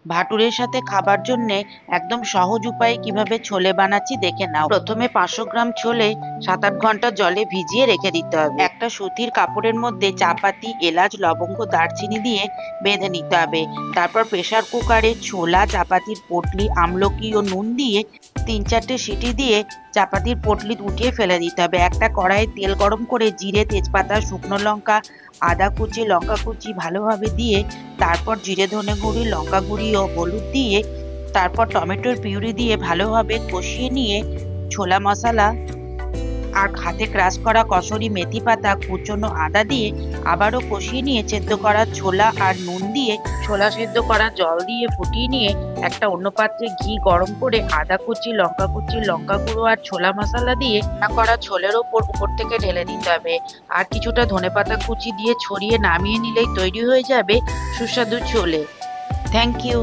ভাটুরের সাথে খাবার জন্য একদম সহজ উপায়ে কিভাবে ছোলে বানাচ্ছি দেখে নাও। প্রথমে 500 গ্রাম ছোলে 7-8 ঘন্টা জলে ভিজিয়ে রেখে দিতে হবে। একটা সুতির কাপড়ের মধ্যে চাপাতি, এলাচ, লবঙ্গ, দারচিনি দিয়ে বেঁধে নিতে হবে। তারপর প্রেসার কুকারে ছোলা, চাপাতির পটলি, আমলকি ও নুন দিয়ে 3-4টে সিটি দিয়ে চাপাতির পটলি উঠিয়ে ফেলে দিতে হবে। একটা কড়াইয়ে তেল গরম করে জিরে, তেজপাতা, শুকনো লঙ্কা, আদা কুচি, লঙ্কা কুচি ভালোভাবে দিয়ে তারপর জিরে, ধনে গুঁড়ি, লঙ্কা গুঁড়ি ও হলুদ দিয়ে তারপর টমেটোর পিউরি দিয়ে ভালোভাবে কষিয়ে নিয়ে ছোলা মশলা আর হাতে ক্রাশ করা কসুরি মেথি পাতা, কুচনো আদা দিয়ে আবারও কষিয়ে নিয়ে সেদ্ধ করা ছোলা আর নুন দিয়ে ছোলা সেদ্ধ করা জল দিয়ে ফুটিয়ে নিয়ে একটা অন্য পাত্রে ঘি গরম করে আদা কুচি, লঙ্কা কুচি, লঙ্কা গুঁড়ো আর ছোলা মশলা দিয়ে রান্না করা ছোলের উপর থেকে ঢেলে দিতে হবে। আর কিছুটা ধনেপাতা কুচি দিয়ে ছড়িয়ে নামিয়ে নিলেই তৈরি হয়ে যাবে সুস্বাদু ছোলে। Thank you.